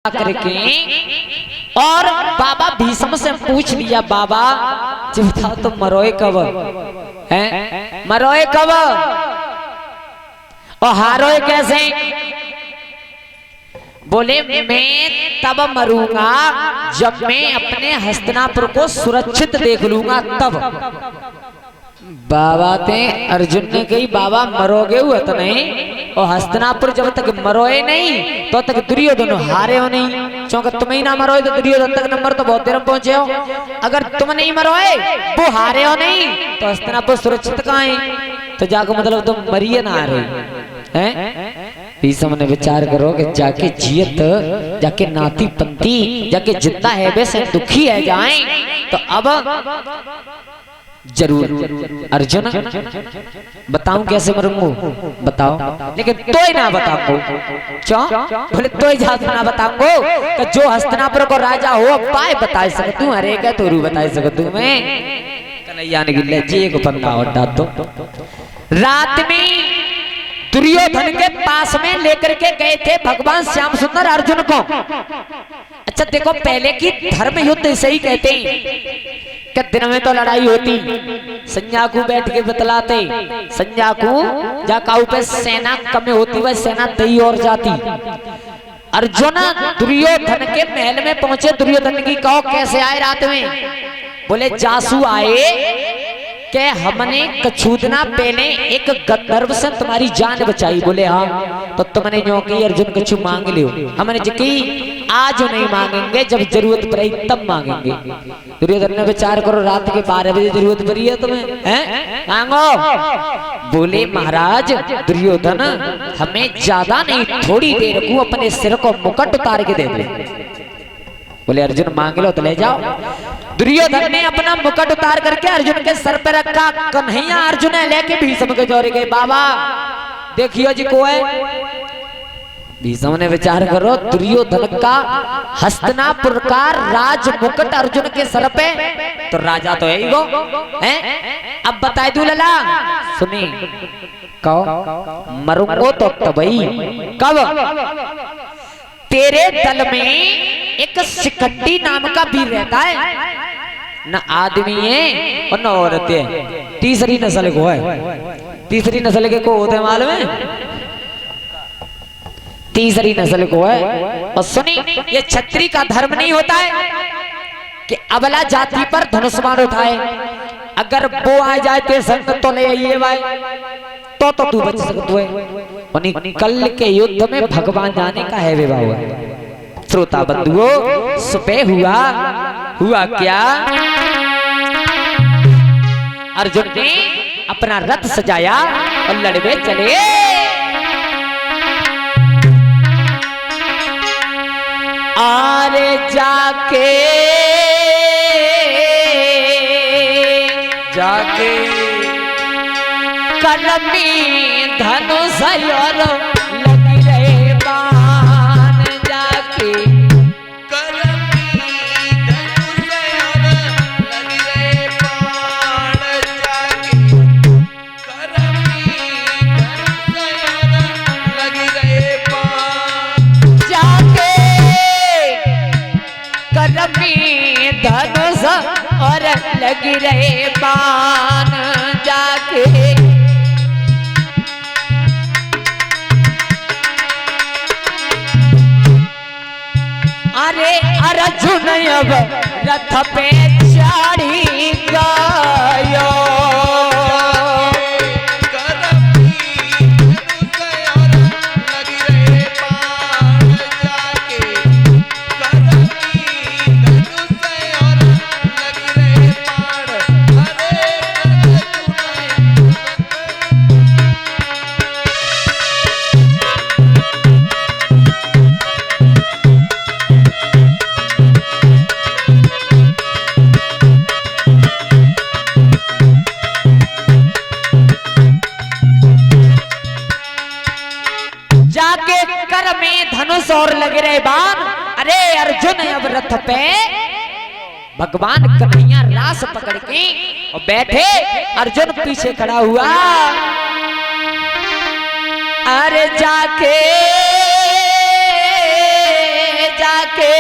करके और बाबा भीष्म से पूछ लिया, बाबा जी बताओ तुम मरोए कब हैं, मरोए कब और हारोए कैसे? बोले मैं तब मरूंगा जब मैं अपने हस्तिनापुर को सुरक्षित देख लूंगा तब। बाबा ते अर्जुन ने कही बाबा मरोगे हुआ तो नहीं, और हस्तिनापुर जब तक मरोए नहीं तो तक दुर्योधन हारे हो नहीं, क्योंकि तुम ही ना मरोए तो दुर्योधन तक नंबर तो बहुत देर में पहुंचे हो। अगर तुम नहीं मरोए वो हारे हो नहीं तो हस्तिनापुर सुरक्षित कहाँ है? तो जाकर मतलब तुम मरिए ना हारे हैं। भीष्म ने विचार करो कि जाके जियत जाके नाती पंती जाके जिंदा है वैसे दुखी है जाए तो अब जरूर अर्जुन बताऊं कैसे मरूंगा बताओ, लेकिन तो ही ना बताऊंगा। क्यों? बोले तो ही ज्यादा ना बताऊंगा कि जो हस्तिनापुर को राजा हो पाए बता सकता हूँ, हरे का तोरू बता सकता हूँ मैं। कन्हैया ने गिल्ले जी एक पंगा उठा दो। रात में दुर्योधन के पास में लेकर के गए थे भगवान श्याम सुंदर अर्जुन को। अच्छा देखो पहले की धर्म युद्ध इसे ही कहते हैं कि दिन में तो लड़ाई होती, संज्ञा को बैठ के बतलाते, संज्ञा को जाकाऊ पे सेना कम होती वह सेना दई और जाती। अर्जुन दुर्योधन के महल में पहुंचे, दुर्योधन की कहो कैसे आए रात में? बोले जासू आए कि हमने कछूदना पहले एक गंधर्व से तुम्हारी जान बचाई। बोले हाँ, तो तुमने जो की अर्जुन कछु मांग लियो। हमने जो की आज नहीं मांगेंगे, जब जरूरत पड़े तब मांगेंगे। दुर्योधन ने विचार करो रात के 12 बजे जरूरत पड़ी है तुम्हें, हैं मांगो। बोले महाराज दुर्योधन हमें ज्यादा नहीं थोड़ी देर को अपने सिर को मुकुट उतार के दे दे। बोले अर्जुन मांग लो तो ले जाओ। दुर्योधन ने अपना मुकुट उतार करके अर्जुन के सर पे रखा। कन्हैया अर्जुन लेके भीष्म के जोरे गए, बाबा देखियो जी को है। भीष्म ने विचार करो दुर्योधन का हस्तिनापुर का राज मुकुट अर्जुन के सर पे, तो राजा तो है ही वो हैं। अब बताए दू लला सुनी कहो मरूंगो तो तबई कब? तेरे दल में एक सिकंडी नाम का वीर रहता है, न आदमी है और न औरत है, तीसरी नस्ल को है। तीसरी नस्ल के को होते मालूम है? तीसरी नस्ल को है। और सुनी ये छत्री का धर्म नहीं होता है कि अबला जाति पर धनुष बाण उठाए। अगर वो आ जाए ते संग तो ले आइए भाई, तो तू बच सकता है। कल के युद्ध में भगवान जाने का है विवाह हुआ। श्रोता बंधुओं सुबह हुआ क्या? अर्जुन ने अपना रथ सजाया और लड़वे चले। आरे जाके कलमी धनुष और लगी रहे बाण, जाके कलमी धनुष और लगी रहे बाण, जाके कलमी धनुष और लगी रहे बाण, जाके कलमी धनुष और लगी रहे बाण, जाके अरे अर्जुन अब रथ पे चढ़ी गयो। धनुष और लगे रहे बाण। अरे अर्जुन अब रथ पे भगवान कन्हैया रास पकड़ के और बैठे, अर्जुन पीछे खड़ा हुआ। अरे जाके जाके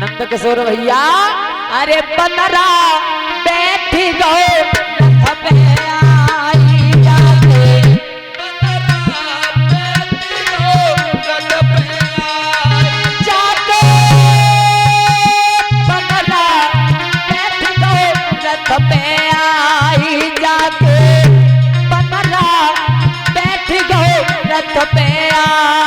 नंद किशोर भैया अरे बनरा बैठ गए रथ पे आई जाके जाके बनरा बैठ गए रथ पे आई जाके बनरा बैठ गए रथ पे आई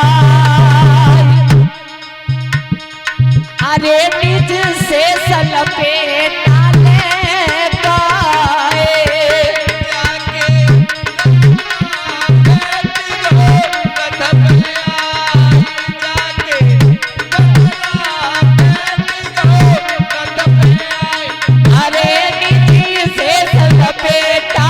अरे निज से सलपेटा ले पाए अरे निज से सलपेटा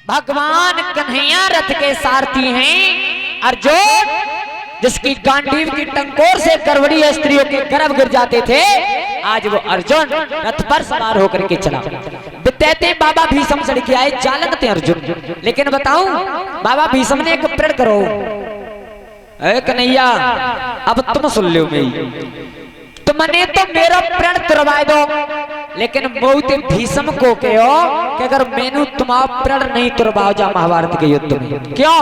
भगवान कन्हैया रथ के सारथी हैं अर्जुन जिसकी गांडीव की टंकोर से गर्भवती स्त्रियों के गर्भ गिर जाते थे आज वो अर्जुन रथ पर सवार होकर के चला बितैते बाबा भीष्म चढ़ के आए चालक थे अर्जुन लेकिन बताऊं बाबा भीष्म ने एक प्रण करो ए कन्हैया अब तुम सुन लो मेरी तुमने तो मेरा प्रण तुरवा दो लेकिन बहुत भीष्म को कहो कि अगर मैंने तुम्हारा प्रण नहीं तुरवा जा महाभारत के युद्ध में क्यों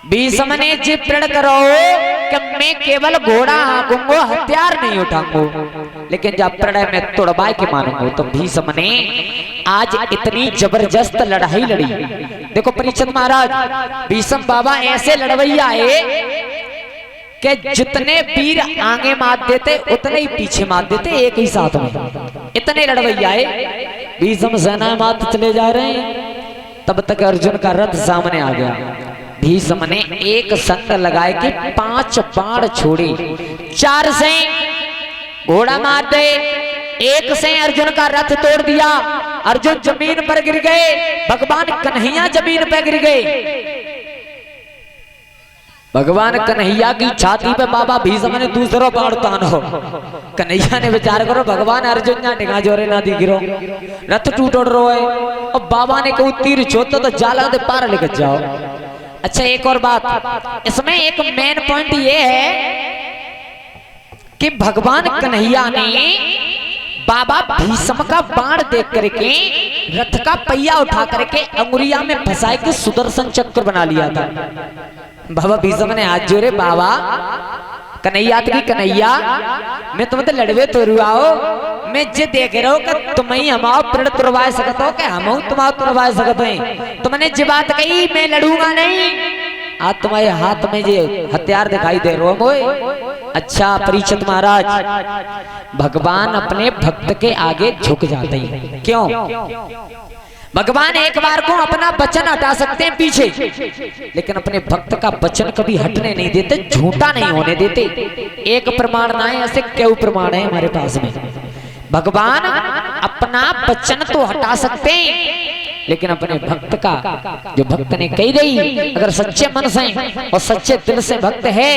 भीष्म ने जी प्रण करो कि मैं केवल घोड़ा हाँकूंगा हथियार नहीं उठाऊंगा लेकिन जब प्रणय में तुड़वा के मानूंगा तो भीष्म ने आज इतनी जबरदस्त लड़ाई लड़ी देखो परीक्षित महाराज भीष्म बाबा ऐसे लड़वैया है कि जितने वीर आगे मार देते उतने ही पीछे मार देते एक ही साथ में इतने लड़वैया है भीष्म सेना मात चले जा रहे हैं तब तक अर्जुन का रथ सामने आ गया भीष्म ने एक संग लगाए के 5 बाण छोड़े 4 से घोड़ा मार दे 1 से अर्जुन का रथ तोड़ दिया अर्जुन जमीन पर गिर गए भगवान कन्हैया जमीन पर गिर गए भगवान कन्हैया की छाती पे बाबा भीष्म ने दूसरा बाण तानो कन्हैया ने विचार करो भगवान अर्जुन ना निगाह जोरे ना दी गिरो रथ टूट रो है और बाबा ने कहू तीर छोड़ो तो जाला दे पार लेकर जाओ अच्छा एक और बात इसमें एक मेन पॉइंट ये है कि भगवान कन्हैया ने बाबा भीष्म का बाण देख करके रथ का पहिया उठा करके अंगुरिया में फंसाए के सुदर्शन चक्र बना लिया था बाबा भीष्म ने हाथ जोड़े बाबा कन्हैया की कन्हैया मैं तुम्हें तो लड़वे तो रुआओ मैं जे देख रहा हूँ कि तुम ही हमारा प्रण तुरवा सकते हो कि हम तुम्हारा तुरवा सकते हैं तुमने जो बात कही मैं लड़ूंगा नहीं आज तुम्हारे हाथ में जो हथियार दिखाई दे रहा हो अच्छा परीक्षित महाराज भगवान अपने भक्त के आगे झुक जाते हैं क्यों भगवान एक बार को अपना वचन हटा सकते हैं पीछे लेकिन अपने भक्त का वचन कभी हटने नहीं देते झूठा नहीं होने देते एक प्रमाण ना है ऐसे क्यों प्रमाण है हमारे पास में भगवान अपना वचन तो हटा सकते हैं लेकिन अपने भक्त का जो भक्त ने कही रही अगर सच्चे मन से और सच्चे दिल से भक्त है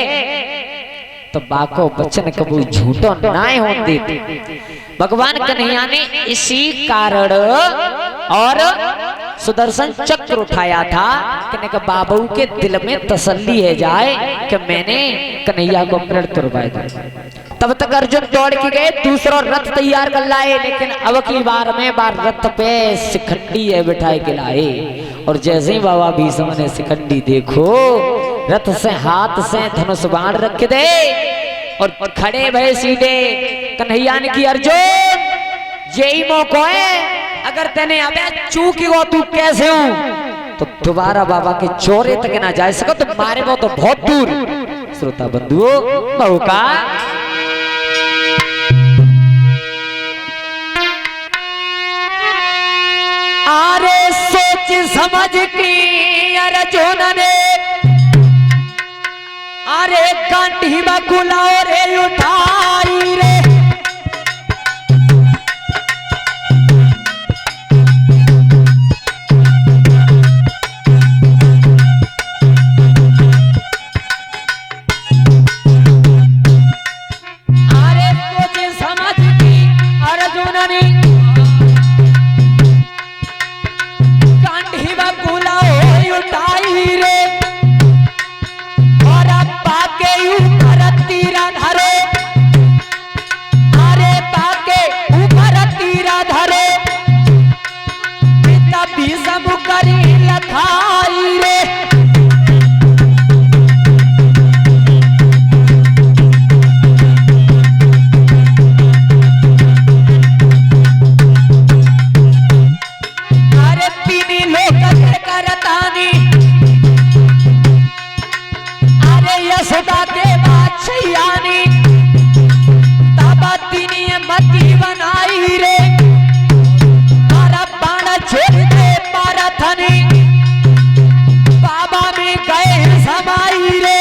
तो बाको वचन कभी झूठो ना होने देते भगवान कन्हैया ने इसी कारण और सुदर्शन चक्र उठाया था कि बाबू के दिल में तसल्ली है जाए कि मैंने कन्हैया को प्रण तुरवाया तब तक अर्जुन दौड़ के गए दूसरा रथ तैयार कर लाए लेकिन अब की बार में बार रथ पे शिखंडी है बिठाए के लाए और जैसे ही बाबा भीष्म ने शिखंडी देखो रथ से हाथ से धनुष बाण रख दे और खड़े भय सीधे कन्हैया ने की अर्जुन यही मौका है अगर तेने अबे चूक गो तू कैसे हूं तो दोबारा बाबा के चौरे तक ना जा सको तो मारे वो तो बहुत दूर श्रोता बंधुओं मौका आरे सोच समझ की अर्जुन ने अरे कांटी बकुला रे उठाई रे यशोदा के बादशाही तब तीनी मती बनाई रे तारा बाण छोड़ दे पारथनी बाबा में गए समाई रे।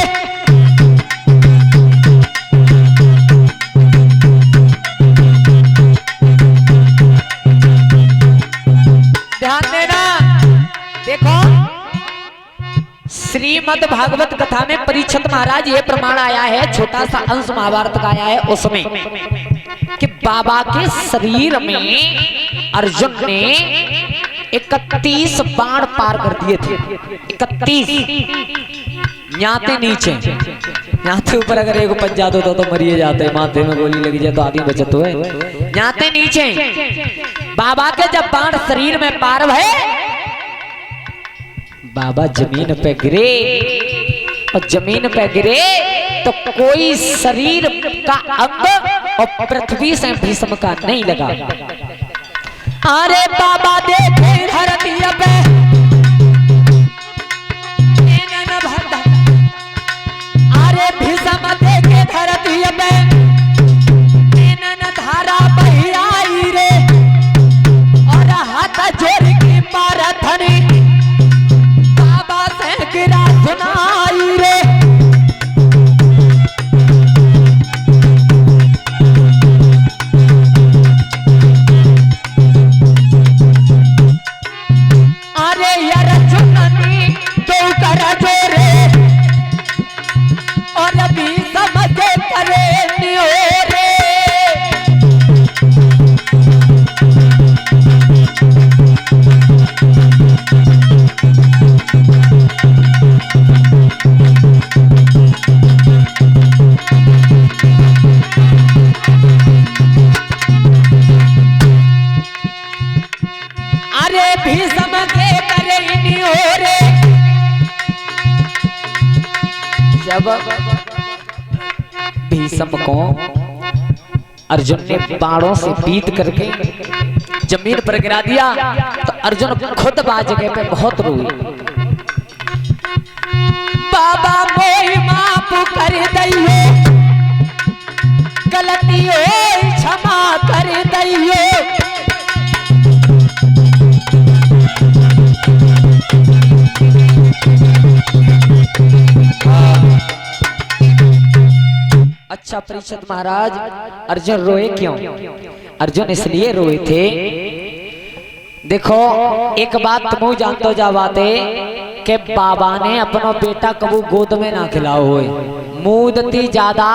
ध्यान देना, देखो श्रीमद् भागवत कथा में परीक्षित महाराज ये प्रमाण आया है, छोटा सा अंश महाभारत का आया है उसमें कि बाबा के शरीर में अर्जुन ने 31 बाण पार कर दिए थे। 31 याते नीचे, याते ऊपर अगर एक पंजा दो तो मरिए जाते, माथे में गोली लगी जाए तो आदमी बचत हुए। याते नीचे बाबा के जब बाण शरीर में पार भये, बाबा जमीन पे गिरे और जमीन पे गिरे तो कोई शरीर का अंग और पृथ्वी से भीष्म का नहीं लगा। अरे बाबा देखे धरती पे अरे भीष्म देखे धरती पे धारा बही आई रे और हाथ जोड़ के मारथनी बाबा से गिरा सुनाई रे। अरे यार चुननी तो कर जोरे और अभी समझे करे नियोरे। अरे भीष्म के करे नियोरे। जब भीष्म को अर्जुन ने बाणों से पीट करके जमीन पर गिरा दिया तो अर्जुन खुद जगह पे बहुत रोए। बाबा मोहि माफ कर दइयो, गलती हो क्षमा कर दइयो। अच्छा परीक्षित महाराज, अर्जुन रोए क्यों? अर्जुन इसलिए रोए थे, देखो एक बात तुम जानते जा बाते कि बाबा ने अपना बेटा कबू गोद में ना खिलाओ होए, मूदती ज्यादा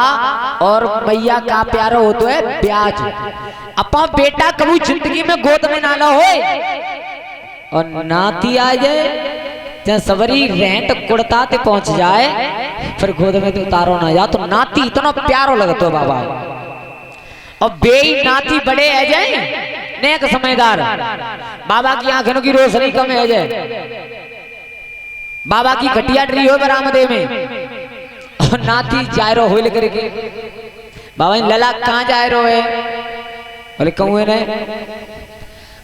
और मैया का प्यारो होतो है ब्याज। अपा बेटा कबू जिंदगी में गोद में ना लो होए और नाती आ जाए चाहे सवरी रेंट कुड़ता ते पहुंच जाए फिर गोद में तो उतारो ना जा तो नाती इतना प्यारो लगतो बाबा। और बेई नाती बड़े है जाए नेक समझदार, बाबा की आंखों की रोशनी कम है जाए, बाबा की घटिया डरी हो बरामदे में और नाती जाए रो होइल करके बाबा लला कहाँ जाए रो है? बोले कहूँ ने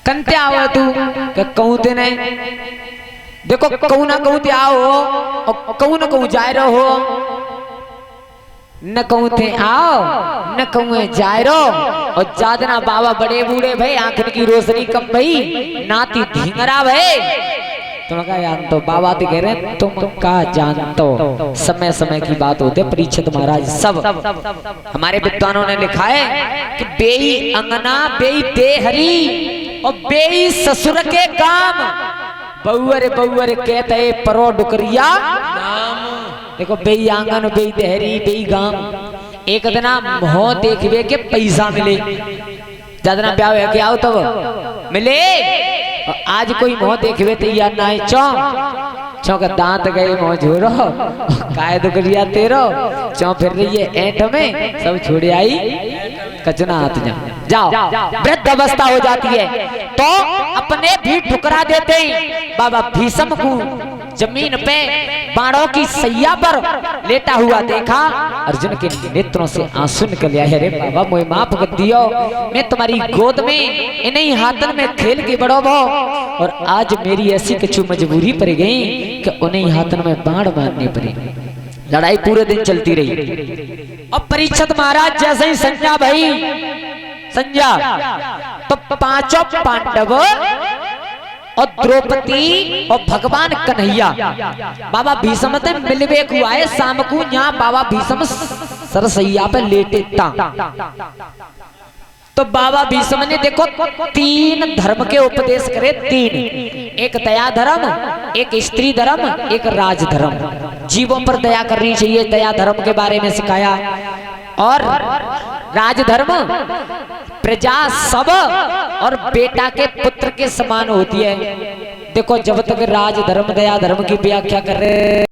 कंते आओ तू कहूँ ते नहीं, देखो कहूँ ना कहूँ ते आओ और कहूँ ना कहूँ जाए रहो, न कहूँ थे आओ न कहूँ जाए रो। और जादना बाबा बड़े बूढ़े भाई आंखन की रोशनी कम भाई नाती ढींगरा भाई। तुम क्या जानते बाबा तो कह रहे तुम का जानते, समय समय की बात होते। परीक्षित महाराज सब हमारे विद्वानों ने लिखा है कि बेई अंगना बेई देहरी और बेई ससुर के काम, बउअर बउअर कहते परो डुकरिया। देखो बेई आंगन बेई देहरी बेई गांव, एक दिना मोह देखवे के पैसा मिले, ज्यादा ब्याह है कि आओ तब मिले। और आज कोई मोह देखवे तैयार ना है, चौ का दांत गए मोह झोरो काय डुकरिया तेरो चौ फिर रही है ऐंठ में सब छोड़े आई कचना हाथ जाओ। वृद्ध अवस्था हो जाती है तो अपने भी ठुकरा देते ही बाबा भीष्म को जमीन पे बाणों की सैया पर लेटा हुआ देखा। अर्जुन के नेत्रों से आंसू निकल आए, अरे बाबा मोए माफ कर दियो, मैं तुम्हारी गोद में इन्हीं हाथन में खेल के बड़ो भो और आज मेरी ऐसी कछु मजबूरी पड़ गई कि उन्हीं हाथन में बाण मारने पड़े। लड़ाई पूरे दिन चलती रही। और परीक्षित महाराज जैसे ही संज्ञा भई, संज्ञा तो पांचों पांडव और द्रौपदी और भगवान कन्हैया बाबा भीष्म से मिलवे हुआ है। शाम को यहाँ बाबा भीष्म सरसैया पे लेटे ता, तो बाबा भीष्म ने देखो 3 धर्म के उपदेश करे। 3, एक दया धर्म, एक स्त्री धर्म, एक राज धर्म। जीवों पर दया करनी चाहिए, दया धर्म के बारे में सिखाया। और राजधर्म प्रजा सब और बेटा के पुत्र के समान होती है। देखो जब तक राजधर्म दया धर्म की व्याख्या कर रहे